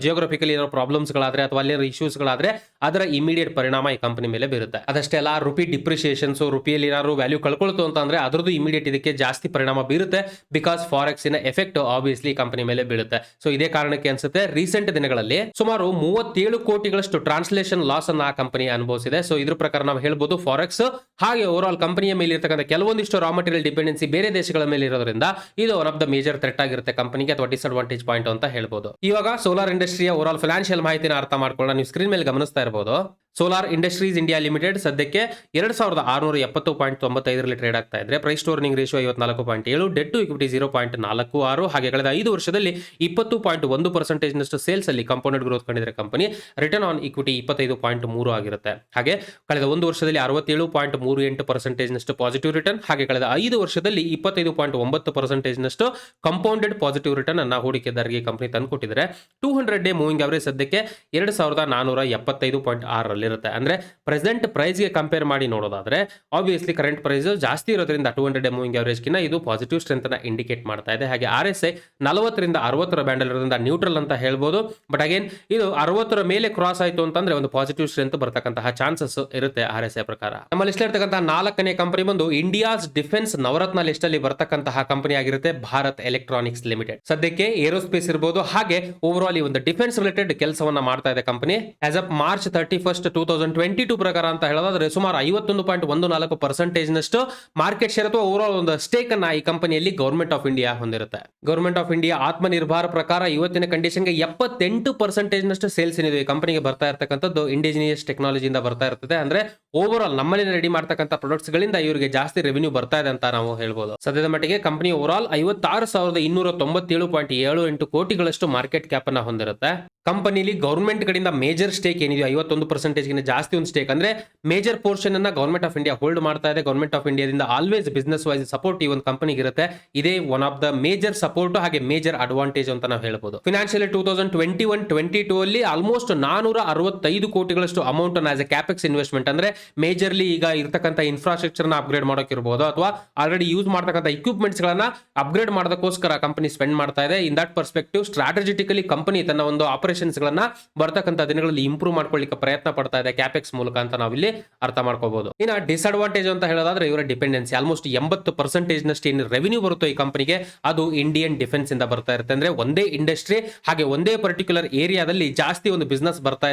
ಜಿಯೋಗ್ರಫಿಕಲಿ ಏನೋ ಪ್ರಾಬ್ಲಮ್ಸ್ ಗಳಾದ್ರೆ ಅಥವಾ ಅಲ್ಲಿ ಇಶ್ಯೂಸ್ ಗಳಾದ್ರೆ ಅದರ ಇಮಿಡಿಯೇಟ್ ಪರಿಣಾಮ ಈ ಕಂಪನಿ ಮೇಲೆ ಬೀರುತ್ತೆ. ಅದಷ್ಟೇ ಅಲ್ಲ, ರುಪಿ ಡಿಪ್ರಿಸಿಯೇಷನ್, ಸೊ ರುಪಿಯಲ್ಲಿ ಏನಾದ್ರು ವ್ಯಾಲ್ಯೂ ಕಳ್ಕೊಳ್ತು ಅಂತ ಅಂದ್ರೆ ಅದರದ್ದು ಇಮಿಡಿಯೇಟ್ ಇದಕ್ಕೆ ಜಾಸ್ತಿ ಪರಿಣಾಮ ಬೀರುತ್ತೆ. ಬಿಕಾಸ್ ಫಾರೆಕ್ಸ್ ಇನ ಎಫೆಕ್ಟ್ ಆಬ್ವಿಯಸ್ಲಿ ಕಂಪನಿ ಮೇಲೆ ಬೀಳುತ್ತೆ. ಸೊ ಇದೇ ಕಾರಣಕ್ಕೆ ಅನ್ಸುತ್ತೆ ರೀಸೆಂಟ್ ದಿನಗಳಲ್ಲಿ ಸುಮಾರು 37 ಕೋಟಿಗಳಷ್ಟು ಟ್ರಾನ್ಸ್ಲೇಷನ್ ಲಾಸ್ ಅನ್ನ ಆ ಕಂಪನಿ ಅನುಭವಿಸಿದೆ. ಸೊ ಇದ್ರ ಪ್ರಕಾರ ನಾವು ಹೇಳ್ಬೋದು ಫಾರೆಕ್ಸ್ ಹಾಗೆ ಓವರ್ ಆಲ್ ಕಂಪನಿಯ ಮೇಲೆ ಇರತಕ್ಕಂಥ ಕೆಲವೊಂದಿಷ್ಟು ರಾ ಮಟೀರಿಯಲ್ ಡಿಪೆಂಡೆನ್ಸಿ ಬೇರೆ ದೇಶಗಳ ಮೇಲೆ ಇರೋದ್ರಿಂದ ಇದು one of the major threat ಆಗಿರುತ್ತೆ ಕಂಪನಿಗೆ ಅಥವಾ ಡಿಸ್ಅಡ್ವಾಂಟೇಜ್ ಪಾಯಿಂಟ್ ಅಂತ ಹೇಳ್ಬೋದು. ಇವಾಗ ಸೋಲಾರ್ ಇಂಡಸ್ಟ್ರಿಯ ಓವರ್ ಆಲ್ ಫೈನಾನ್ಷಿಯಲ್ ಮಾಹಿತಿನ ಅರ್ಥ ಮಾಡ್ಕೊಳ್ಳೋಣ. ನೀವು ಸ್ಕ್ರೀನ್ ಮೇಲೆ ಗಮನಿಸ್ತಾ ಇರಬಹುದು. ಸೋಲಾರ್ ಇಂಡಸ್ಟ್ರೀಸ್ ಇಂಡಿಯಾ ಲಿಮಿಟೆಡ್ ಸದ್ಯಕ್ಕೆ 2,670.95 ಟ್ರೇಡ್ ಆಗ್ತಾ ಇದ್ರೆ. Price to earning ratio 54.7, debt to equity 0.46. ಹಾಗೆ ಕಳೆದ 5 ವರ್ಷದಲ್ಲಿ 20.1% ನಷ್ಟು ಸೇಲ್ಸ್ ಅಲ್ಲಿ ಕಾಂಪೌಂಡೆಡ್ ಗ್ರೋತ್ ಕಂಡಿದ್ರೆ ಕಂಪನಿ. ರಿಟರ್ನ್ ಆನ್ ಇಕ್ವಿಟಿ 25.3 ಆಗಿರುತ್ತೆ. ಹಾಗೆ ಕಳೆದ 1 ವರ್ಷದಲ್ಲಿ 67.38% ನಷ್ಟು ಪಾಸಿಟಿವ್ ರಿಟರ್ನ್. ಹಾಗೆ ಕಳೆದ 5 ವರ್ಷದಲ್ಲಿ 25.9% ನಷ್ಟು ಕಂಪೌಂಡೆಡ್ ಪಾಸಿಟಿವ್ ರಿಟರ್ನ್ ಅನ್ನ ಹೂಡಿಕೆದಾರರಿಗೆ ಕಂಪನಿ ತಂದುಕೊಟ್ಟಿದ್ದಾರೆ. 200 ಡೇ ಮೂವಿಂಗ್ ಅವರೇಜ್ ಸದ್ಯಕ್ಕೆ 2,475.6 ಅಲ್ಲಿ ಇರುತ್ತೆ. ಅಂದ್ರೆ ಪ್ರೆಸೆಂಟ್ ಪ್ರೈಸ್ಗೆ ಕಂಪೇರ್ ಮಾಡಿ ನೋಡೋದಾದ್ರೆ ಆಬ್ವಿಯಸ್ಲಿ ಕರೆಂಟ್ ಪ್ರೈಸ್ ಜಾಸ್ತಿ ಇರೋದ್ರಿಂದ 200 ಮೂವಿಂಗ್ ಅವರೇಜ್ ಕಿನ್ನ ಇದು ಪಾಸಿಟಿವ್ ಸ್ಟ್ರೆಂತ್ ಅನ್ನ ಇಂಡಿಕೇಟ್ ಮಾಡ್ತಾ ಇದೆ. ಹಾಗೆ RSI 40 ರಿಂದ 60 ಬ್ಯಾಂಡ್ ಇರೋದ್ರಿಂದ ನ್ಯೂಟ್ರಲ್ ಅಂತ ಹೇಳ್ಬೋದು. ಬಟ್ ಅಗೇನ್ ಇದು 60 ಮೇಲೆ ಕ್ರಾಸ್ ಆಯ್ತು ಅಂತಂದ್ರೆ ಒಂದು ಪಾಸಿಟಿವ್ ಸ್ಟ್ರೆಂತ್ ಬರ್ತಕ್ಕಂತಹ ಚಾನ್ಸಸ್ ಇರುತ್ತೆ RSI ಪ್ರಕಾರ. ನಮ್ಮ ಲಿಸ್ಟ್ ಇರ್ತಕ್ಕಂತಹ 4ನೇ ಕಂಪನಿ ಬಂದು ಇಂಡಿಯಾಸ್ ಡಿಫೆನ್ಸ್ ನವರತ್ನ ಲಿಸ್ಟ್ ಅಲ್ಲಿ ಬರ್ತಕ್ಕಂತಹ ಕಂಪನಿ ಆಗಿರುತ್ತೆ ಭಾರತ್ ಎಲೆಕ್ಟ್ರಾನಿಕ್ಸ್ ಲಿಮಿಟೆಡ್. ಸದ್ಯಕ್ಕೆ ಏರೋಸ್ಪೇಸ್ ಇರಬಹುದು ಹಾಗೆ ಓವರ್ ಆಲ್ ಈ ಒಂದು ಡಿಫೆನ್ಸ್ ರಿಲೇಟೆಡ್ ಕೆಲಸವನ್ನ ಮಾಡ್ತಾ ಇದೆ ಕಂಪನಿ. ಆಸ್ ಆಫ್ ಮಾರ್ಚ್ 31, 2022 ಪ್ರಕಾರ ಅಂತ ಹೇಳೋದಾದ್ರೆ ಸುಮಾರು 51.14% ನಷ್ಟು ಮಾರ್ಕೆಟ್ ಶೇರ್ ಅಥವಾ ಓವರ್ ಆಲ್ ಒಂದು ಸ್ಟೇಕ್ ಅನ್ನ ಈ ಕಂಪನಿಯಲ್ಲಿ ಗವರ್ಮೆಂಟ್ ಆಫ್ ಇಂಡಿಯಾ ಹೊಂದಿರುತ್ತೆ. ಗವರ್ಮೆಂಟ್ ಆಫ್ ಇಂಡಿಯಾ ಆತ್ಮನಿರ್ಭರ ಪ್ರಕಾರ ಇವತ್ತಿನ ಕಂಡೀಷನ್ಗೆ 78% ನಷ್ಟು ಸೇಲ್ಸ್ ಏನಿದೆ ಈ ಕಂಪನಿಗೆ ಬರ್ತಾ ಇರ್ತಕ್ಕಂಥದ್ದು ಇಂಡಿಜಿನಿಯಸ್ ಟೆಕ್ನಾಲಜಿಯಿಂದ ಬರ್ತಾ ಇರ್ತದೆ. ಅಂದ್ರೆ ಓವರ್ ಆಲ್ ನಮ್ಮಲ್ಲಿ ರೆಡಿ ಮಾಡ್ತಕ್ಕಂಥ ಪ್ರಾಡಕ್ಟ್ಸ್ ಗಳಿಂದ ಇವರಿಗೆ ಜಾಸ್ತಿ ರೆವೆನ್ಯೂ ಬರ್ತಾ ಇದೆ ಅಂತ ನಾವು ಹೇಳ್ಬೋದು. ಸದ್ಯದ ಮಟ್ಟಿಗೆ ಕಂಪನಿ ಓವರ್ ಆಲ್ 56,297.78 ಕೋಟಿಗಳಷ್ಟು ಮಾರ್ಕೆಟ್ ಕ್ಯಾಪ್ ಅನ್ನ ಹೊಂದಿರುತ್ತೆ. ಕಂಪನಿಲಿ ಗವರ್ಮೆಂಟ್ ಕಡೆಯಿಂದ ಮೇಜರ್ ಸ್ಟೇಕ್ ಏನಿದೆ 51% ಜಾಸ್ತಿ ಒಂದು ಸ್ಟೇಕ್ ಅಂದ್ರೆ ಮೇಜರ್ ಪೋರ್ಷನ್ ಅನ್ನ ಗವರ್ಮೆಂಟ್ ಆಫ್ ಇಂಡಿಯಾ ಹೋಲ್ಡ್ ಮಾಡ್ತಾ ಇದೆ. ಗವರ್ಮೆಂಟ್ ಆಫ್ ಇಂಡಿಯಾದಿಂದ ಆಲ್ವೇಸ್ ಬಿಸ್ನೆಸ್ ವೈಸ್ ಸಪೋರ್ಟ್ ಈ ಒಂದು ಕಂಪನಿಗೆ ಇರುತ್ತೆ. ಇದೇ one of the major support ಹಾಗೆ ಮೇಜರ್ ಅಡ್ವಾಂಟೇಜ್ ಅಂತ ನಾವು ಹೇಳ್ಬೋದು. ಫಿನಾನ್ಷಿಯಲ್ 2021-22 ಅಲ್ಲಿ ಆಲ್ಮೋಸ್ಟ್ 465 ಕೋಟಿಗಳಷ್ಟು ಅಮೌಂಟ್ ಅನ್ನ ಆಸ್ ಎ ಕ್ಯಾಪೆಕ್ಸ್ ಇನ್ವೆಸ್ಟ್ಮೆಂಟ್ ಅಂದ್ರೆ ಮೇಜರ್ಲಿ ಈಗ ಇರತಕ್ಕಂಥ ಇನ್ಫ್ರಾಸ್ಟ್ರಕ್ಚರ್ ನ ಅಪ್ಗ್ರೇಡ್ ಮಾಡೋಕಿರ್ಬೋದು ಅಥವಾ ಆಲ್ರೆಡಿ ಯೂಸ್ ಮಾಡ್ತಕ್ಕಂಥ ಇಕ್ವಿಪ್ಮೆಂಟ್ಸ್ ಗಳನ್ನ ಅಪ್ಗ್ರೇಡ್ ಮಾಡೋದಕ್ಕೋಸ್ಕರ ಕಂಪನಿ ಸ್ಪೆಂಡ್ ಮಾಡ್ತಾ ಇದೆ. ಇನ್ ದಟ್ ಪರ್ಸ್ಪೆಕ್ಟಿವ್ ಸ್ಟ್ರಾಟಜಿಟಿಕಲಿ ಕಂಪನಿ ತನ್ನ ಒಂದು ಆಪರೇಷನ್ಸ್ ಗಳನ್ನ ಬರ್ತಕ್ಕಂಥ ದಿನಗಳಲ್ಲಿ ಇಂಪ್ರೂವ್ ಮಾಡ್ಕೊಳ್ಳಿಕ್ಕೆ ಪ್ರಯತ್ನ ಪಡ್ತಾ ಇದೆ ಕ್ಯಾಪೆಕ್ಸ್ ಮೂಲಕ ಅಂತ ನಾವಿಲ್ಲಿ ಅರ್ಥ ಮಾಡ್ಕೋಬಹುದು. ಇನ್ನ ಡಿಸ್ಅಡ್ವಾಂಟೇಜ್ ಅಂತ ಹೇಳೋದಾದ್ರೆ ಇವರ ಡಿಪೆಂಡೆನ್ಸಿ ಆಲ್ಮೋಸ್ಟ್ 80% ನಷ್ಟು ಏನು ರೆವೆನ್ಯೂ ಬರುತ್ತೋ ಈ ಕಂಪನಿಗೆ ಅದು ಇಂಡಿಯನ್ ಡಿಫೆನ್ಸ್ ಇಂದ ಬರ್ತಾ ಇರುತ್ತೆ. ಅಂದ್ರೆ ಒಂದೇ ಇಂಡಸ್ಟ್ರಿ ಹಾಗೆ ಒಂದೇ ಪರ್ಟಿಕ್ಯುಲರ್ ಏರಿಯಾದಲ್ಲಿ ಜಾಸ್ತಿ ಒಂದು ಬಿಸ್ನೆಸ್ ಬರ್ತಾ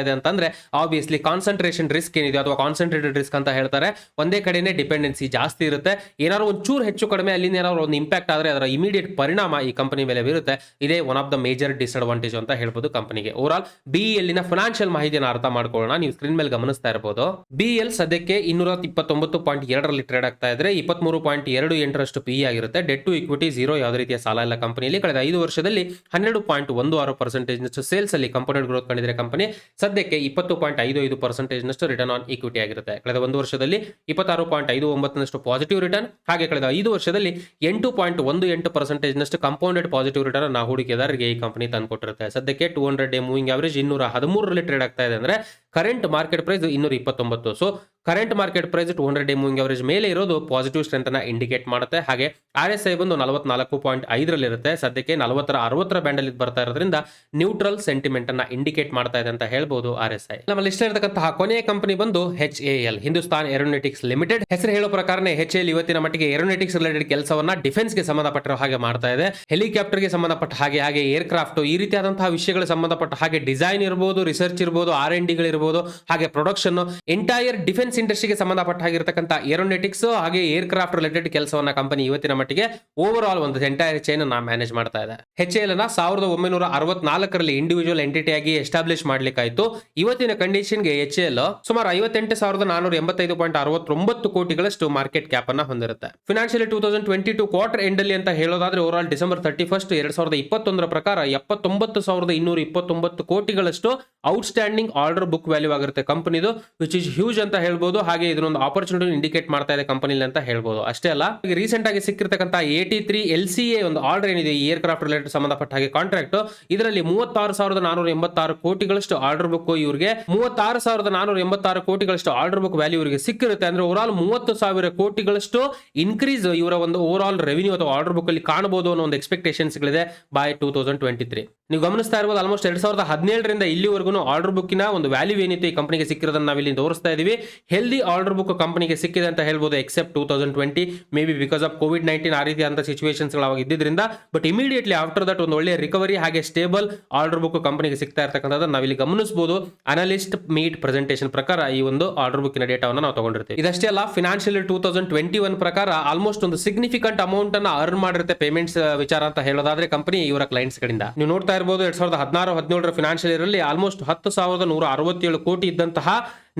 ಇದೆ ಅಂತಂದ್ರೆ ಆಬ್ವಿಯಸ್ಲಿ ಕಾನ್ಸಂಟ್ರೇಷನ್ ರಿಸ್ಕ್ ಏನಿದೆ ಅಥವಾ ಕಾನ್ಸಂಟ್ರೇಟೆಡ್ ರಿಸ್ಕ್ ಅಂತ ಹೇಳ್ತಾರೆ, ಒಂದೇ ಕಡೆನೇ ಡಿಪೆಂಡೆನ್ಸಿ ಜಾಸ್ತಿ ಇರುತ್ತೆ. ಏನಾದ್ರು ಒಂಚೂರು ಹೆಚ್ಚು ಕಡಿಮೆ ಅಲ್ಲಿಂದ ಏನಾದ್ರು ಒಂದು ಇಂಪ್ಯಾಕ್ಟ್ ಆದ್ರೆ ಅದರ ಇಮಿಡಿಯೇಟ್ ಪರಿಣಾಮ ಈ ಕಂಪನಿ ಮೇಲೆ ಬೀರುತ್ತೆ. ಇದೇ one of the major disadvantage ಅಂತ ಹೇಳ್ಬೋದು ಕಂಪನಿಗೆ. ಓವರ್ ಆಲ್ BEL ನ ಫೈನಾನ್ಷಿಯಲ್ ಮಾಹಿತಿಯನ್ನು ಅರ್ಥ ಮಾಡ್ಕೊಳ್ಳೋಣ. ನೀವು ಸ್ಕ್ರೀನ್ ಮೇಲೆ ಗಮನಿಸ್ತಾ ಇರಬಹುದು. BEL ಸದ್ಯಕ್ಕೆ 229.2 ಟ್ರೇಡ್ ಆಗ್ತಾ ಇದ್ರೆ 23.28 PE ಆಗಿರುತ್ತೆ. ಡೆಟ್ ಟು ಇಕ್ವಿಟಿ 0, ಯಾವುದೇ ರೀತಿಯ ಸಾಲ ಇಲ್ಲ ಕಂಪನಿಯಲ್ಲಿ. ಕಳೆದ 5 ವರ್ಷದಲ್ಲಿ 12.16% ಸೇಲ್ಸ್ ಅಲ್ಲಿ ಕಂಪೌಂಡೆಡ್ ಗ್ರೋತ್ ಕಂಡಿದ್ರೆ ಕಂಪನಿ ಸದ್ಯಕ್ಕೆ 20.55% ರಿಟರ್ನ್ ಆನ್ ಇಕ್ವಿಟಿ ಆಗಿರುತ್ತೆ. ಕಳೆದ 1 ವರ್ಷದಲ್ಲಿ 26.59% ಪಾಸಿಟಿವ್ ರಿಟರ್ನ್ ಹಾಗೆ ಕಳೆದ 5 ವರ್ಷದಲ್ಲಿ 8.18% ಕಂಪೌಂಡೆಡ್ ಪಾಸಿಟಿವ್ ರಿಟರ್ನ್ ಹೂಡಿಕೆದಾರರಿಗೆ ಈ ಕಂಪನಿ ತಂದುಕೊಟ್ಟಿರುತ್ತೆ. ಸದ್ಯಕ್ಕೆ 200 ಡೇ ಮೂವಿಂಗ್ ಅವರೇಜ್ 213 ಟ್ರೇಡ್ ಆಗ್ತಾ ಇದೆ. ಅಂದ್ರೆ current market price 229. So current market price 200 day moving average ಮೇಲೆ ಇರೋದು ಪಾಸಿಟಿವ್ ಸ್ಟ್ರೆಂತ್ ಅನ್ನ ಇಂಡಿಕೇಟ್ ಮಾಡುತ್ತೆ. ಹಾಗೆ RSI ಬಂದು 44.5 ಇರುತ್ತೆ. ಸದ್ಯಕ್ಕೆ 40-60 ಬ್ಯಾಂಡ್ ಅಲ್ಲಿ ಬರ್ತಾ ಇರೋದ್ರಿಂದ ನ್ಯೂಟ್ರಲ್ ಸೆಂಟಿಮೆಂಟ್ ಅನ್ನ ಇಂಡಿಕೇಟ್ ಮಾಡ್ತಾ ಇದೆ ಅಂತ ಹೇಳ್ಬೋದು RSI. ನಮ್ಮ ಲಿಸ್ಟ್ ಇರತಕ್ಕಂತಹ ಕೊನೆಯ ಕಂಪನಿ ಬಂದು HAL ಹಿಂದೂಸ್ತಾನ್ ಏರೋನಾಟಿಕ್ಸ್ ಲಿಮಿಟೆಡ್. ಹೆಸರು ಹೇಳೋ ಪ್ರಕಾರನೇ HAL ಇವತ್ತಿನ ಮಟ್ಟಿಗೆ ಏರೋನಾಟಿಕ್ಸ್ ರಿಲೇಟೆಡ್ ಕೆಲಸವನ್ನ ಡಿಫೆನ್ಸ್ ಗೆ ಸಂಬಂಧಪಟ್ಟಿರೋ ಹಾಗೆ ಮಾಡ್ತಾ ಇದೆ. ಹೆಲಿಕಾಪ್ಟರ್ ಗೆ ಸಂಬಂಧಪಟ್ಟ ಹಾಗೆ ಏರ್ ಕ್ರಾಫ್ಟ್ ಈ ರೀತಿಯಾದಂತಹ ವಿಷಯಗಳಿಗೆ ಸಂಬಂಧಪಟ್ಟ ಹಾಗೆ ಡಿಸೈನ್ ಇರಬಹುದು, ರಿಸರ್ಚ್ ಇರಬಹುದು, R&D ಗಳಿರಬಹುದು, ಹಾಗೆ ಪ್ರೊಡಕ್ಷನ್ ಎಂಟೈರ್ ಡಿಫೆನ್ಸ್ ಇಂಡಸ್ಟ್ರಿಗೆ ಸಂಬಂಧಪಟ್ಟ ಹಾಗಿರತಕ್ಕಂಥ ಏರೋನಾಟಿಕ್ಸ್ ಹಾಗೆ ಏರ್ ಕ್ರಾಫ್ಟ್ ರಿಲೇಟೆಡ್ ಕೆಲಸವನ್ನ ಕಂಪನಿ ಇವತ್ತಿನ ಮಟ್ಟಿಗೆ ಓವರ್ ಆಲ್ ಒಂದು ಎಂಟೈರ್ ಚೈನ್ ಅನ್ನ ಮ್ಯಾನೇಜ್ ಮಾಡ್ತಾ ಇದೆ. HAL ಅನ್ನ 1964ರಲ್ಲಿ ಇಂಡಿವಿಜುವಲ್ ಎಂಟಿಟಿ ಆಗಿ ಎಸ್ಟಾಬ್ಲಿಷ್ ಮಾಡ್ಲಿಕ್ಕಾಯ್ತು. ಇವತ್ತಿನ ಕಂಡೀಷನ್ಗೆ HAL ಸುಮಾರು 58,485.69 ಕೋಟಿಗಳಷ್ಟು ಮಾರ್ಕೆಟ್ ಕ್ಯಾಪ್ ಅನ್ನ ಹೊಂದಿರುತ್ತೆ. ಫಿನಾನ್ಷಿಯಲ್ 2022 ಕ್ವಾರ್ಟರ್ ಎಂಡ್ ಅಲ್ಲಿ ಅಂತ ಹೇಳೋದಾದ್ರೆ ಓವರ್ ಆಲ್ ಡಿಸೆಂಬರ್ 31, 2021 ಪ್ರಕಾರ 79,229 ಕೋಟಿಗಳಷ್ಟು ಔಟ್ಸ್ಟ್ಯಾಂಡಿಂಗ್ ಆರ್ಡರ್ ಬುಕ್ ವ್ಯಾಲ್ಯೂ ಆಗಿರುತ್ತೆ ಕಂಪನಿದು, ವಿಚ್ ಇಸ್ ಹ್ಯೂಜ್ ಅಂತ ಹೇಳ್ಬೋದು. ಹಾಗೆ ಇದೊಂದು ಆಪರ್ಚುನಿಟಿ ಇಂಡಿಕೇಟ್ ಮಾಡ್ತಾ ಇದೆ ಕಂಪನಿಲಿ ಅಂತ ಹೇಳ್ಬೋದು. ಅಷ್ಟೇ ಅಲ್ಲ, ಈಗ ರೀಸೆಂಟ್ ಆಗಿ ಸಿಕ್ಕಿರ್ತಕ್ಕಂಥ 83 LCA ಒಂದು ಆರ್ಡರ್ ಏನಿದೆ ಏರ್ ಕ್ರಾಫ್ಟ್ ರಿಲೇಟೆಡ್ ಸಂಬಂಧಪಟ್ಟ ಹಾಗೆ ಕಾಂಟ್ರಾಕ್ಟ್, ಇದರಲ್ಲಿ 36,486 ಕೋಟಿಗಳಷ್ಟು ಆರ್ಡರ್ ಬುಕ್ ಇವರಿಗೆ 36,486 ಕೋಟಿಗಳಷ್ಟು ಆರ್ಡರ್ ಬುಕ್ ವ್ಯಾಲ್ಯೂ ಇವರಿಗೆ ಸಿಕ್ಕಿರುತ್ತೆ. ಅಂದ್ರೆ ಓವರ್ ಆಲ್ 30,000 ಕೋಟಿಗಳಷ್ಟು ಇನ್ಕ್ರೀಸ್ ಇವರ ಒಂದು ಓವರ್ ಆಲ್ ರೆವಿನ್ಯೂ ಅಥವಾ ಆರ್ಡರ್ ಬುಕ್ ಅಲ್ಲಿ ಕಾಣಬಹುದು ಅನ್ನೋ ಒಂದು ಎಕ್ಸ್ಪೆಕ್ಟೇಷನ್ಸ್ ಗಳಿದೆ ಬೈ 2023. ನೀವು ಗಮನಿಸ್ತಾ ಇರಬಹುದು ಆಲ್ಮೋಸ್ಟ್ 2017ರಿಂದ ಇಲ್ಲಿವರೆಗೂ ಆರ್ಡರ್ ಬುಕ್ಕಿನ ಒಂದು ವ್ಯಾಲ್ಯೂ ಏನಿತ್ತು ಈ ಕಂಪನಿಗೆ ಸಿಕ್ಕಿರೋದನ್ನ ನಾವಿಲ್ಲಿ ತೋರಿಸ್ತಾ ಇದೀವಿ. ಹೆಲ್ದಿ ಆರ್ಡರ್ ಬುಕ್ ಕಂಪನಿಗೆ ಸಿಕ್ಕಿದೆ ಅಂತ ಹೇಳ್ಬೋದು, except 2020 may be because of COVID-19 ಆ ರೀತಿಯಾದಂಥ ಸಿಚುವೇಶನ್ಸ್ ಗಳು ಅವಾಗ ಇದ್ದಿದ್ರಿಂದ. ಬಟ್ ಇಮಿಡಿಯೇಟ್ಲಿ ಆಫ್ಟರ್ ದಟ್ ಒಂದು ಒಳ್ಳೆ ರಿಕವರಿ ಹಾಗೆ ಸ್ಟೇಬಲ್ ಆರ್ಡರ್ ಬುಕ್ ಕಂಪನಿಗೆ ಸಿಗ್ತಾ ಇರ್ತಕ್ಕಂಥದ್ದು ನಾವಿಲ್ಲಿ ಗಮನಿಸಬಹುದು. ಅನಲಿಸ್ಟ್ ಮೀಟ್ ಪ್ರೆಸೆಂಟೇಷನ್ ಪ್ರಕಾರ ಈ ಒಂದು ಆರ್ಡರ್ ಬುಕ್ಕಿನ ಡೇಟಾವನ್ನು ನಾವು ತಗೊಂಡಿರ್ತೀವಿ. ಇದಷ್ಟೇ ಅಲ್ಲ, ಫಿನಾನ್ಷಿಯಲ್ 2021 ಪ್ರಕಾರ ಆಲ್ಮೋಸ್ಟ್ ಒಂದು ಸಿಗ್ನಿಫಿಕೆಂಟ್ ಅಮೌಂಟ್ ಅನ್ನ ಅರ್ನ್ ಮಾಡಿರುತ್ತೆ ಪೇಮೆಂಟ್ಸ್ ವಿಚಾರ ಅಂತ ಹೇಳೋದಾದ್ರೆ ಕಂಪನಿ ಇವರ ಕ್ಲೈಂಟ್ಸ್ ಗಳಿಂದ. ನೀವು ನೋಡ್ತಾ ಇರಬಹುದು 2016-17 ಫಿನಾನ್ಷಿಯಲ್ ಇಯರ್ ಅಲ್ಲಿ ಆಲ್ಮೋಸ್ಟ್ 10,167 ಕೋಟಿ ಇದ್ದಂತಹ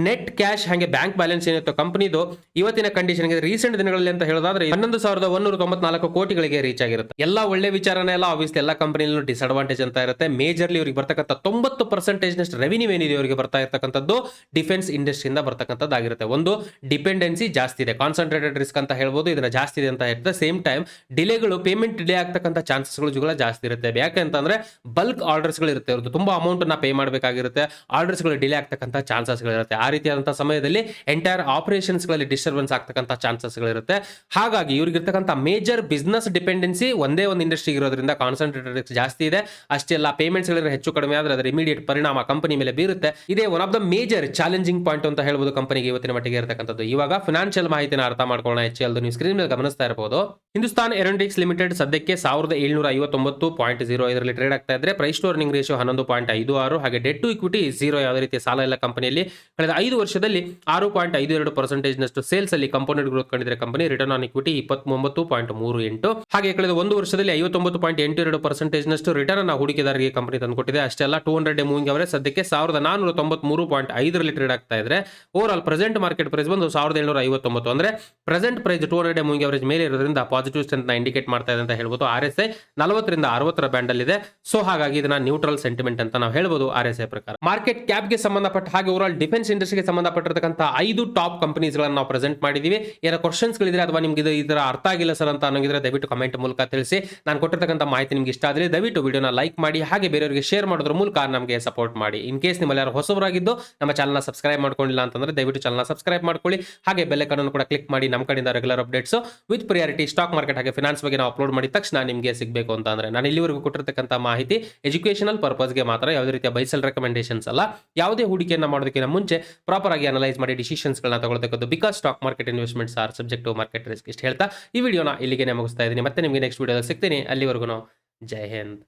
ನೆಟ್ ಕ್ಯಾಶ್ ಹಾಗೆ ಬ್ಯಾಂಕ್ ಬ್ಯಾಲೆನ್ಸ್ ಏನಿತ್ತು ಕಂಪನಿದು ಇವತ್ತಿನ ಕಂಡೀಷನ್ಗೆ ರೀಸೆಂಟ್ ದಿನಗಳಲ್ಲಿ ಅಂತ ಹೇಳೋದಾದ್ರೆ 11,194 ಕೋಟಿಗಳಿಗೆ ರೀಚ್ ಆಗಿರುತ್ತೆ. ಎಲ್ಲ ಒಳ್ಳೆ ವಿಚಾರನೇ ಅಲ್ಲ, ಆಬ್ವಿಯಸ್ಲಿ ಎಲ್ಲ ಕಂಪನಿಯಲ್ಲೂ ಡಿಸ್ಅಡ್ವಾಂಟೇಜ್ ಅಂತ ಇರುತ್ತೆ. ಮೇಜರ್ಲಿ ಇವರಿಗೆ ಬರ್ತಕ್ಕಂಥ 90% ನಷ್ಟು ರೆವಿನ್ಯೂ ಏನಿದೆ ಇವರಿಗೆ ಬರ್ತಾ ಇರ್ತಕ್ಕಂಥದ್ದು ಡಿಫೆನ್ಸ್ ಇಂಡಸ್ಟ್ರಿಯಿಂದ ಬರ್ತಕ್ಕಂಥದ್ದಾಗಿರುತ್ತೆ. ಒಂದು ಡಿಪೆಂಡೆನ್ಸಿ ಜಾಸ್ತಿ ಇದೆ, ಕಾನ್ಸಂಟ್ರೇಟೆಡ್ ರಿಸ್ಕ್ ಅಂತ ಹೇಳ್ಬೋದು, ಇದನ್ನ ಜಾಸ್ತಿ ಇದೆ ಅಂತ ಇರುತ್ತೆ. ಸೇಮ್ ಟೈಮ್ ಡಿಲೇಗಳು, ಪೇಮೆಂಟ್ ಡಿಲೇ ಆಗ್ತಕ್ಕಂಥ ಚಾನ್ಸಸ್ಗಳು ಜಾಸ್ತಿ ಇರುತ್ತೆ. ಯಾಕೆಂತಂದ್ರೆ ಬಲ್ಕ್ ಆರ್ಡರ್ಸ್ ಗಳು ಇರುತ್ತೆ, ಅವ್ರದ್ದು ತುಂಬಾ ಅಮೌಂಟ್ ನ ಪೇ ಮಾಡಬೇಕಾಗಿರುತ್ತೆ, ಆರ್ಡರ್ಸ್ ಗಳು ಡಿಲೇ ಆಗ್ತಕ್ಕಂಥ ಚಾನ್ಸಸ್ ಗಳಿರುತ್ತೆ. ಆ ರೀತಿಯಾದಂತಹ ಸಮಯದಲ್ಲಿ ಎಂಟೈರ್ ಆಪರೇಷನ್ಸ್ ಗಳಲ್ಲಿ ಡಿಸ್ಟರ್ಬೆನ್ಸ್ ಆಗ್ತಕ್ಕಂಥ ಚಾನ್ಸಸ್ ಗಳಿರುತ್ತೆ. ಹಾಗಾಗಿ ಇವ್ರಿಗಿರ್ತಕ್ಕಂಥ ಮೇಜರ್ ಬಿಸ್ನೆಸ್ ಡಿಪೆಂಡೆನ್ಸಿ ಒಂದೇ ಒಂದು ಇಂಡಸ್ಟ್ರಿ ಇರೋದ್ರಿಂದ ಕಾನ್ಸಂಟ್ರೇಟೆಡ್ ರಿಸ್ಕ್ ಜಾಸ್ತಿ ಇದೆ. ಅಷ್ಟೇ ಅಲ್ಲ, ಪೇಮೆಂಟ್ಸ್ ಹೆಚ್ಚು ಕಡಿಮೆ ಆದ್ರೆ ಅದರ ಇಮಿಡಿಯೇಟ್ ಪರಿಣಾಮ ಕಂಪನಿ ಮೇಲೆ ಬೀರುತ್ತೆ. ಇದೇ one of the major challenging point ಅಂತ ಹೇಳ್ಬೋದು ಕಂಪನಿಗೆ ಇವತ್ತಿನ ಮಟ್ಟಿಗೆ ಇರತಕ್ಕಂಥದ್ದು. ಇವಾಗ ಫಿನಾನ್ಷಿಯಲ್ ಮಾಹಿತಿನ ಅರ್ಥ ಮಾಡ್ಕೊಳ್ಳೋಣ. HCL ನೀವು ಸ್ಕ್ರೀನ್ ಮೇಲೆ ಗಮನಿಸ್ತಾ ಇರಬಹುದು. ಹಿಂದೂಸ್ತಾನ್ ಏರೋನಾಟಿಕ್ಸ್ ಲಿಮಿಟೆಡ್ ಸದ್ಯಕ್ಕೆ 1759.05 ರಲ್ಲಿ ಟ್ರೇಡ್ ಆಗ್ತಾ ಇದ್ರೆ ಪ್ರೈಸ್ ಟು ಅರ್ನಿಂಗ್ ರೇಷಿಯೋ 11.56, ಹಾಗೆ ಡೆಟ್ ಟು ಇಕ್ವಿಟಿ 0, ಯಾವುದೇ ರೀತಿಯ ಸಾಲ ಇಲ್ಲ ಕಂಪನಿಯಲ್ಲಿ. ಕಳೆದ 5 ವರ್ಷದಲ್ಲಿ 6.52% ನಷ್ಟು ಸೇಲ್ಸ್ ಅಲ್ಲಿ ಕಂಪೌಂಡೆಡ್ ಗ್ರೋತ್ ಕಂಡಿದ್ರೆ ಕಂಪನಿ. ರಿಟರ್ನ್ ಆನ್ ಇಕ್ವಿಟಿ 29.38, ಹಾಗೆ ಕಳೆದ 1 ವರ್ಷದಲ್ಲಿ 59.82% ನಷ್ಟು ರಿಟರ್ನ್ ಅನ್ನ ಹೂಡಿಕೆದಾರರಿಗೆ ಕಂಪನಿ ತಂದುಕೊಟ್ಟಿದೆ. ಅಷ್ಟೇ ಅಲ್ಲ, 200 ಡೇ ಮೂವಿಂಗ್ ಅವರೇಜ್ ಸದ್ಯಕ್ಕೆ 1493.5 ರಲ್ಲಿ ಟ್ರೇಡ್ ಆಗ್ತಾ ಇದ್ರೆ overall present market price ಬಂದು 1759. ಅಂದ್ರೆ present price 200 day moving average ಮೇಲೆ ಇರೋದ್ರಿಂದ ಪಾಸಿಟಿವ್ ಸ್ಟ್ರೆಂತ್ ನ ಇಂಡಿಕೇಟ್ ಮಾಡ್ತಾ ಇದೆ ಅಂತ ಹೇಳ್ಬೋದು. RSI 40 ರಿಂದ 60 ಬ್ಯಾಂಡ್ ಅಲ್ಲಿ ಇದೆ. ಸೊ ಹಾಗಾಗಿ ಇದನ್ನ ನ್ಯೂಟ್ರಲ್ ಸೆಂಟಿಮೆಂಟ್ ಅಂತ ನಾವು ಹೇಳ್ಬೋದು RSI ಪ್ರಕಾರ. ಮಾರ್ಕೆಟ್ ಕ್ಯಾಪ್ ಗೆ ಸಂಬಂಧಪಟ್ಟ ಹಾಗೆ ಓವರ್ ಆಲ್ ಡಿಫೆನ್ಸ್ ಇಂಡಸ್ಟ್ರಿಗೆ ಸಂಬಂಧಪಟ್ಟಿರತಕ್ಕಂಥ 5 ಟಾಪ್ ಕಂಪನೀಸ್ ಗಳನ್ನ ನಾವು ಪ್ರೆಸೆಂಟ್ ಮಾಡಿದೀವಿ. ಏನೋ ಕ್ವಶನ್ಸ್ ಗಳಿದ್ರೆ ಅಥವಾ ನಿಮ್ಗೆ ಇದರ ಅರ್ಥ ಆಗಿಲ್ಲ ಸರ್ ಅಂತ ಅನ್ನೋಂಗಿದ್ರೆ ದಯವಿಟ್ಟು ಕಮೆಂಟ್ ಮೂಲಕ ತಿಳಿಸಿ. ನಾನು ಕೊಟ್ಟಿರ್ತಕ್ಕಂಥ ಮಾಹಿತಿ ನಿಮ್ಗೆ ಇಷ್ಟ ಆದ್ರೆ ದಯವಿಟ್ಟು ವಿಡಿಯೋನ ಲೈಕ್ ಮಾಡಿ, ಹಾಗೆ ಬೇರೆಯವರಿಗೆ ಶೇರ್ ಮಾಡೋದ್ರ ಮೂಲಕ ನಮಗೆ ಸಪೋರ್ಟ್ ಮಾಡಿ. ಇನ್ ಕೇಸ್ ನಿಮ್ಮಲ್ಲಿ ಯಾರು ಹೊಸಬರಾಗಿದ್ದು ನಮ್ಮ ಚಾನಲ್ನ ಸಬ್ಸ್ಕ್ರೈಬ್ ಮಾಡ್ಕೊಂಡಿಲ್ಲ ಅಂತಂದ್ರೆ ದಯವಿಟ್ಟು ಚಾನಲ್ನ ಸಬ್ಸ್ಕ್ರೈಬ್ ಮಾಡ್ಕೊಳ್ಳಿ. ಹಾಗೆ ಬೆಲ್ ಐಕಾನ್ ಅನ್ನು ಕೂಡ ಕ್ಲಿಕ್ ಮಾಡಿ. ನಮ್ಮ ಕಡೆಯಿಂದ regular updates with priority stock market ಹಾಗೆ ಫಿನಾನ್ಸ್ ಬಗ್ಗೆ ನಾವು ಅಪ್ಲೋಡ್ ಮಾಡಿದ ತಕ್ಷಣ ನಿಮಗೆ ಸಿಗಬೇಕು ಅಂತ ಅಂದ್ರೆ ನಾನು ಇಲ್ಲಿವರೆಗೂ ಕೊಟ್ಟಿರ್ತಕ್ಕಂಥ ಮಾಹಿತಿ ಎಜುಕೇಶನಲ್ ಪರ್ಪಸ್ಗೆ ಮಾತ್ರ, ಯಾವುದೇ ರೀತಿಯ ಬೈಸೆಲ್ ರೆಕಮೆಂಡೇಶನ್ಸ್ ಅಲ್ಲ. ಯಾವುದೇ ಹೂಡಿಕೆಯನ್ನು ಮಾಡೋದಕ್ಕಿಂತ ಮುಂಚೆ ಪ್ರಾಪರ್ ಆಗಿ ಅನಲೈಸ್ ಮಾಡಿ ಡಿಸಿಷನ್ಸ್ ಗಳನ್ನ ತಗೊಳ್ತಕ್ಕದ್ದು. Because stock market investments are subject to market risk. ಇಷ್ಟು ಹೇಳ್ತಾ ಈ ವಿಡಿಯೋನ ಇಲ್ಲಿಗೆ ಮುಗಿಸ್ತಾ ಇದ್ದೀನಿ. ಮತ್ತೆ ನಿಮಗೆ ನೆಕ್ಸ್ಟ್ ವಿಡಿಯೋದಲ್ಲಿ ಸಿಗ್ತೀನಿ. ಅಲ್ಲಿವರೆಗೂ ಜೈ Hind.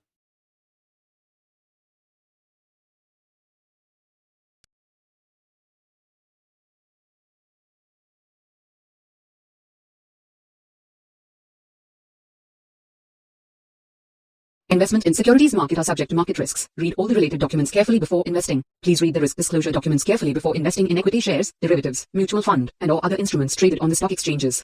Investment in securities market are subject to market risks. Read all the related documents carefully before investing. Please read the risk disclosure documents carefully before investing in equity shares, derivatives, mutual fund, and or other instruments traded on the stock exchanges.